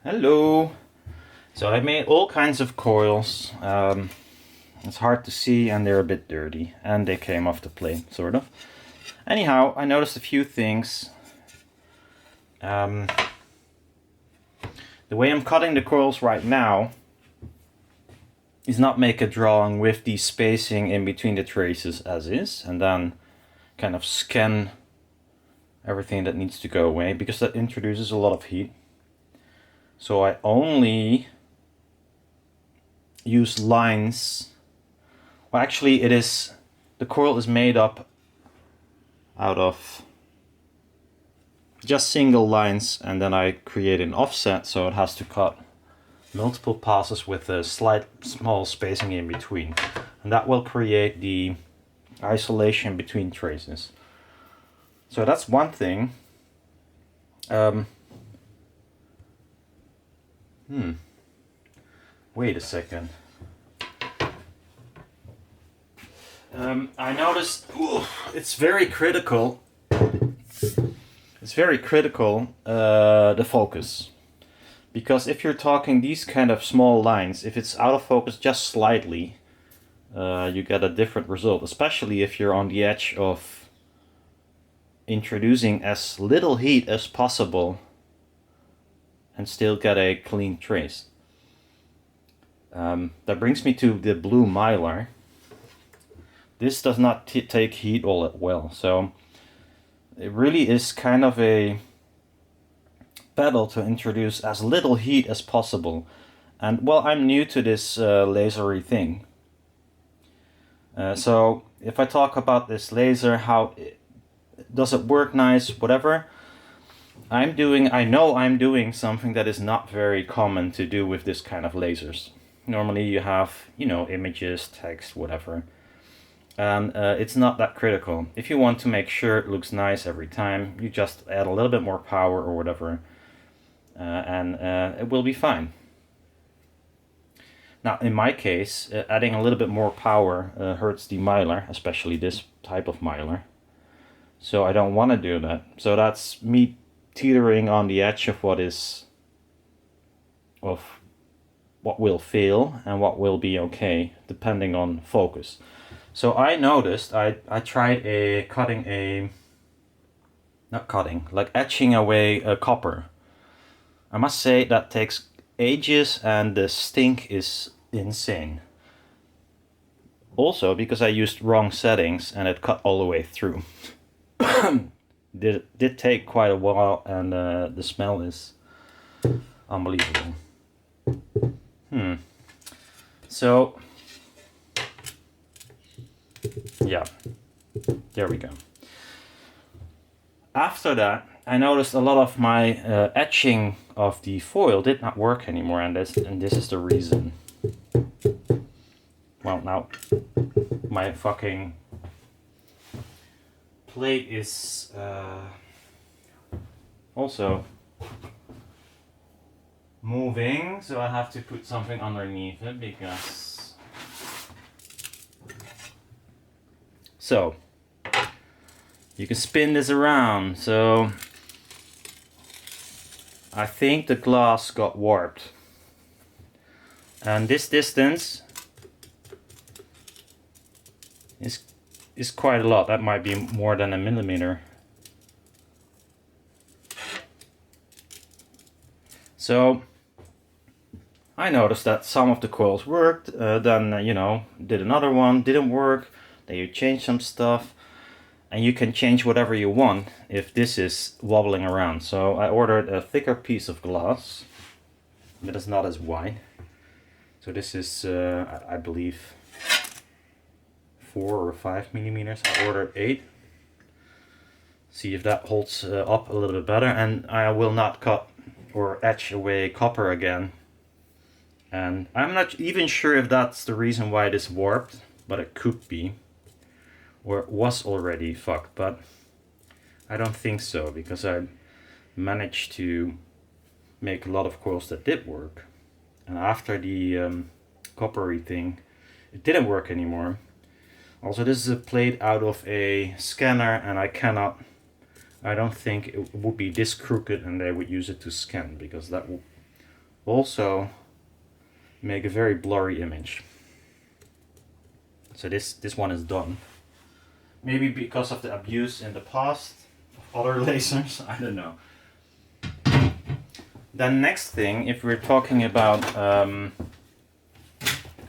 Hello! So I made all kinds of coils. It's hard to see and they're a bit dirty. And they came off the plate, sort of. Anyhow, I noticed a few things. The way I'm cutting the coils right now is not make a drawing with the spacing in between the traces as is, and then kind of scan everything that needs to go away, because that introduces a lot of heat. So I only use lines. Well, actually the coil is made up out of just single lines, and then I create an offset, so it has to cut multiple passes with a small spacing in between, and that will create the isolation between traces. So that's one thing. Wait a second. I noticed it's very critical. It's very critical, the focus. Because if you're talking these kind of small lines, if it's out of focus just slightly, you get a different result, especially if you're on the edge of introducing as little heat as possible and still get a clean trace. That brings me to the blue mylar. This does not take heat all that well, so it really is kind of a battle to introduce as little heat as possible. And well, I'm new to this lasery thing. So if I talk about this laser, does it work nice, whatever, I know I'm doing something that is not very common to do with this kind of lasers. Normally you have, images, text, whatever. And it's not that critical. If you want to make sure it looks nice every time, you just add a little bit more power or whatever, and it will be fine. Now, in my case, adding a little bit more power hurts the mylar, especially this type of mylar. So I don't want to do that. So that's me teetering on the edge of what will fail and what will be okay, depending on focus. So I noticed I tried etching away a copper. I must say that takes ages and the stink is insane. Also because I used wrong settings and it cut all the way through. Did take quite a while, and the smell is unbelievable. So yeah, there we go. After that, I noticed a lot of my etching of the foil did not work anymore, and this is the reason. Well, now my fucking plate is also moving, so I have to put something underneath it, because so you can spin this around. So I think the glass got warped, and this distance is quite a lot. That might be more than a millimeter. So I noticed that some of the coils worked, then did another one, didn't work, then you change some stuff, and you can change whatever you want if this is wobbling around. So I ordered a thicker piece of glass that is not as wide. So this is I believe 4 or 5 millimeters. I ordered 8. See if that holds up a little bit better, and I will not cut or etch away copper again. And I'm not even sure if that's the reason why this warped, but it could be, or it was already fucked, but I don't think so, because I managed to make a lot of coils that did work, and after the coppery thing, it didn't work anymore. Also, this is a plate out of a scanner, and I don't think it would be this crooked and they would use it to scan, because that also make a very blurry image. So this one is done. Maybe because of the abuse in the past of other lasers, I don't know. Then next thing, if we're talking about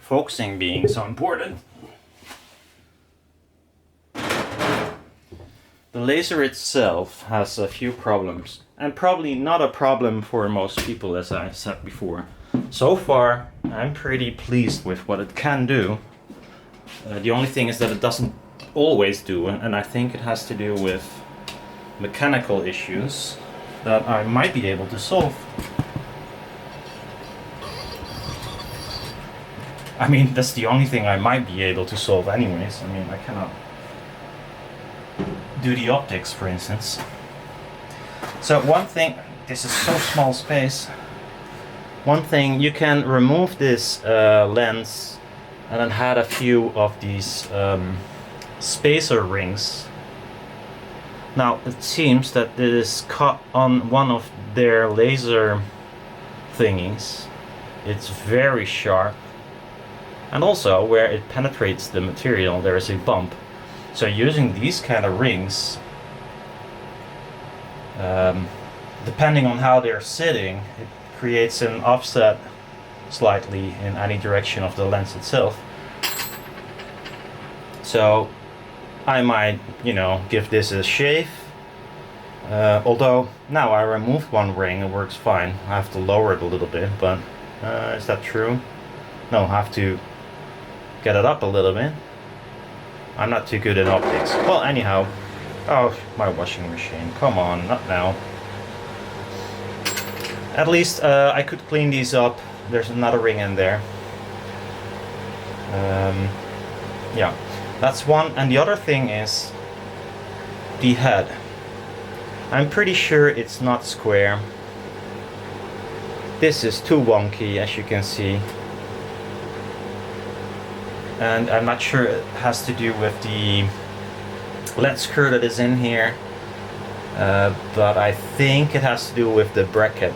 focusing being so important, the laser itself has a few problems, and probably not a problem for most people, as I said before. So far, I'm pretty pleased with what it can do. The only thing is that it doesn't always do, and I think it has to do with mechanical issues that I might be able to solve. I mean, that's the only thing I might be able to solve anyways. I mean, I cannot do the optics, for instance. So one thing, this is so small space. One thing, you can remove this lens and then add a few of these spacer rings. Now it seems that it is cut on one of their laser thingies. It's very sharp, and also where it penetrates the material there is a bump. So using these kind of rings, depending on how they're sitting, it creates an offset slightly in any direction of the lens itself. So I might, you know, give this a shave. Although now I removed one ring, it works fine. I have to lower it a little bit, but is that true? No, I have to get it up a little bit. I'm not too good at optics. Well, anyhow. Oh, my washing machine. Come on, not now. At least I could clean these up. There's another ring in there. Yeah, that's one. And the other thing is the head. I'm pretty sure it's not square. This is too wonky, as you can see. And I'm not sure it has to do with the LED screw that is in here, but I think it has to do with the bracket.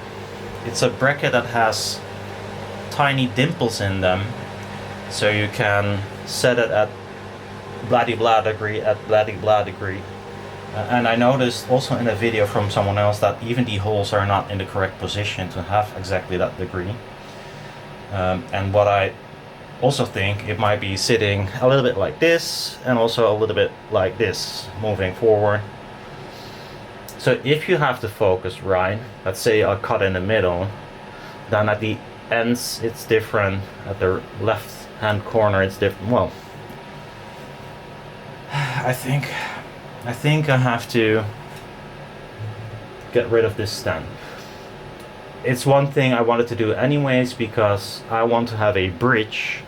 It's a bracket that has tiny dimples in them, so you can set it at blah-de-blah degree, at blah-de-blah degree. And I noticed also in a video from someone else that even the holes are not in the correct position to have exactly that degree. And what I also think, it might be sitting a little bit like this, and also a little bit like this, moving forward. So if you have to focus right, let's say I cut in the middle, then at the ends it's different, at the left hand corner it's different. Well, I think I have to get rid of this stand. It's one thing I wanted to do anyways, because I want to have a bridge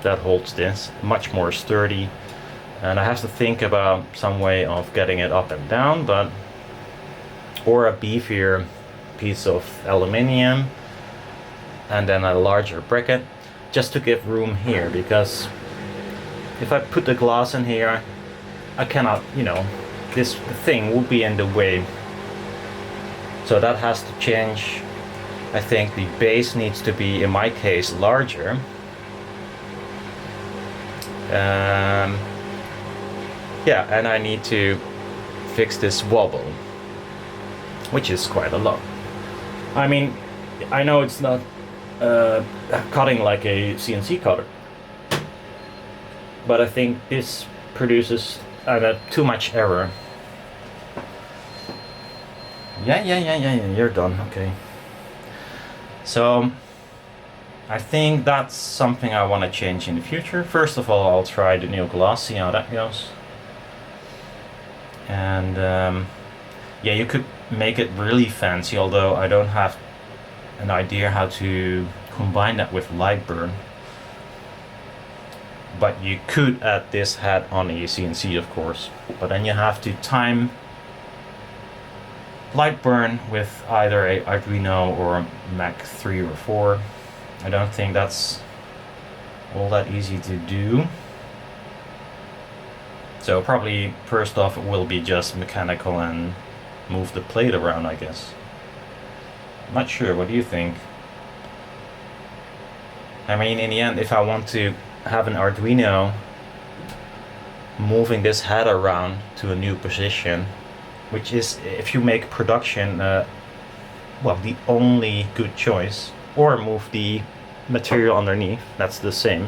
that holds this, much more sturdy, and I have to think about some way of getting it up and down, but or a beefier piece of aluminium and then a larger bracket, just to give room here, because if I put the glass in here, I cannot, you know, this thing would be in the way, so that has to change. I think the base needs to be, in my case, larger. Yeah, and I need to fix this wobble, which is quite a lot. I mean, I know it's not cutting like a CNC cutter, but I think this produces too much error. Yeah, you're done, okay. So I think that's something I want to change in the future. First of all, I'll try the new glass, see how that goes. And yeah, you could make it really fancy, although I don't have an idea how to combine that with light burn. But you could add this head on a CNC, of course, but then you have to time light burn with either a Arduino or a Mac 3 or 4. I don't think that's all that easy to do. So probably first off it will be just mechanical and move the plate around, I guess. I'm not sure, what do you think? I mean, in the end, if I want to have an Arduino moving this head around to a new position, which is, if you make production, well, the only good choice, or move the material underneath, that's the same.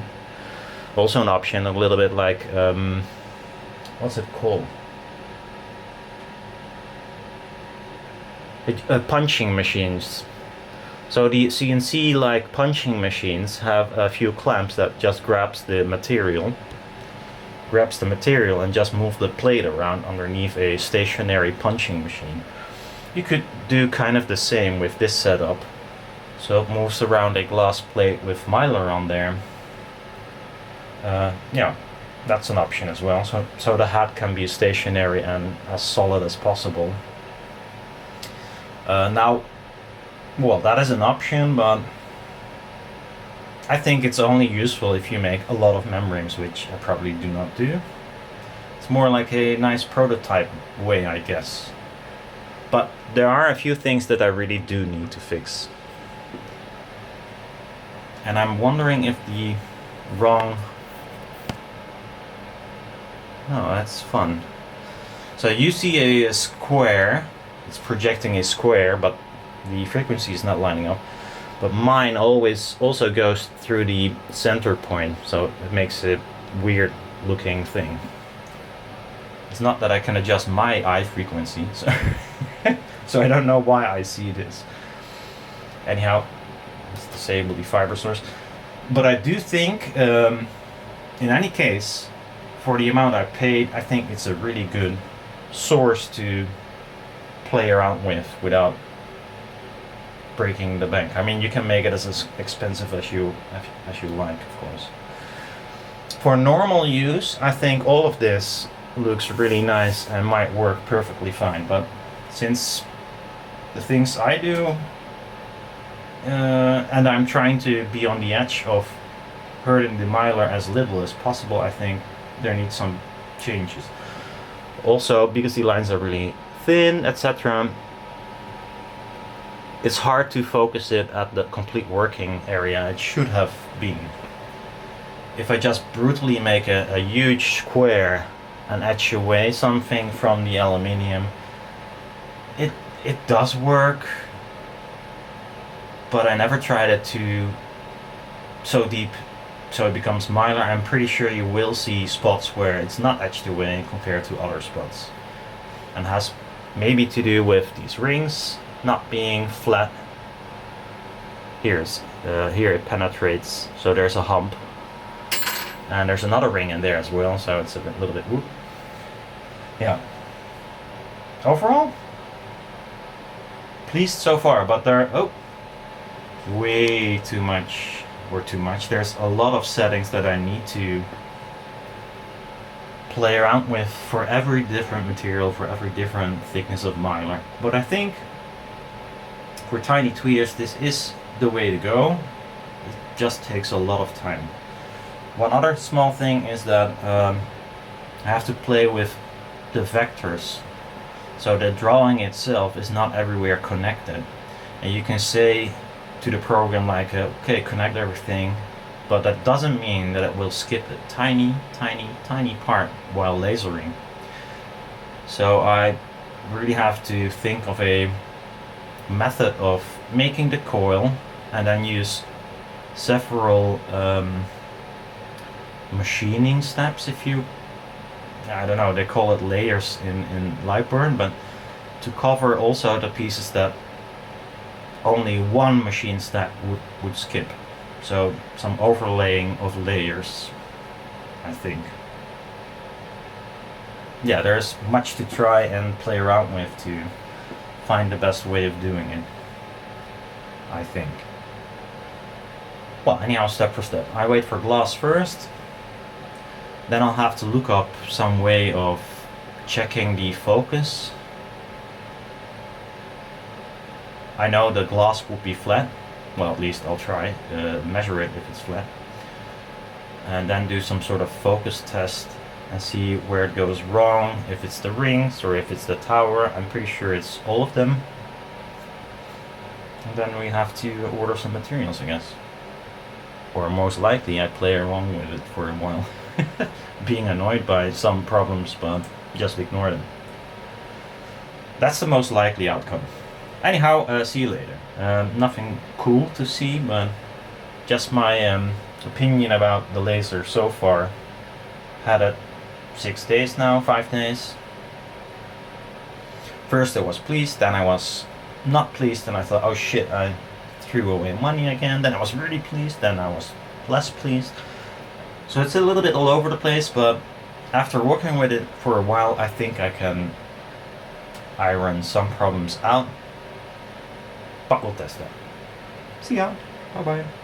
Also an option, a little bit like, what's it called? Punching machines. So the CNC like punching machines have a few clamps that just grabs the material and just move the plate around underneath a stationary punching machine. You could do kind of the same with this setup. So it moves around a glass plate with Mylar on there. Yeah, that's an option as well. So the hat can be stationary and as solid as possible. Now, well, that is an option, but I think it's only useful if you make a lot of membranes, which I probably do not do. It's more like a nice prototype way, I guess. But there are a few things that I really do need to fix. And I'm wondering if the wrong... Oh, that's fun. So you see a square, it's projecting a square, but the frequency is not lining up. But mine always also goes through the center point, so it makes a weird looking thing. It's not that I can adjust my eye frequency, so, so I don't know why I see this. Anyhow, let's disable the fiber source. But I do think, in any case, for the amount I paid, I think it's a really good source to play around with without breaking the bank. I mean, you can make it as expensive as you like, of course. For normal use, I think all of this looks really nice and might work perfectly fine. But since the things I do, and I'm trying to be on the edge of hurting the Mylar as little as possible, I think there needs some changes. Also, because the lines are really thin, etc., it's hard to focus it at the complete working area it should have been. If I just brutally make a huge square and etch away something from the aluminium, it does work, but I never tried it to so deep so it becomes Mylar. I'm pretty sure you will see spots where it's not etched away compared to other spots, and has maybe to do with these rings not being flat. Here it penetrates, so there's a hump, and there's another ring in there as well, so it's a little bit whoop. Yeah. Overall, pleased so far, but there way too much, or too much. There's a lot of settings that I need to play around with for every different material, for every different thickness of Mylar. But I think for tiny tweeters, this is the way to go. It just takes a lot of time. One other small thing is that I have to play with the vectors. So the drawing itself is not everywhere connected. And you can say to the program like, okay, connect everything, but that doesn't mean that it will skip a tiny, tiny, tiny part while lasering. So I really have to think of a method of making the coil and then use several machining steps, if you, I don't know, they call it layers in Lightburn, but to cover also the pieces that only one machine step would skip. So some overlaying of layers, I think. Yeah, there's much to try and play around with to find the best way of doing it, I think. Well, anyhow, step for step. I wait for glass first, then I'll have to look up some way of checking the focus. I know the glass will be flat, well, at least I'll try, measure it if it's flat, and then do some sort of focus test and see where it goes wrong, if it's the rings or if it's the tower. I'm pretty sure it's all of them. And then we have to order some materials, I guess. or most likely I play along with it for a while, being annoyed by some problems, but just ignore them. That's the most likely outcome. Anyhow, see you later. Nothing cool to see, but just my opinion about the laser so far. Had it 6 days now, 5 days. First I was pleased, then I was not pleased, and I thought, oh shit, I threw away money again. Then I was really pleased, then I was less pleased. So it's a little bit all over the place, but after working with it for a while, I think I can iron some problems out. But we'll test that. See ya. Bye bye.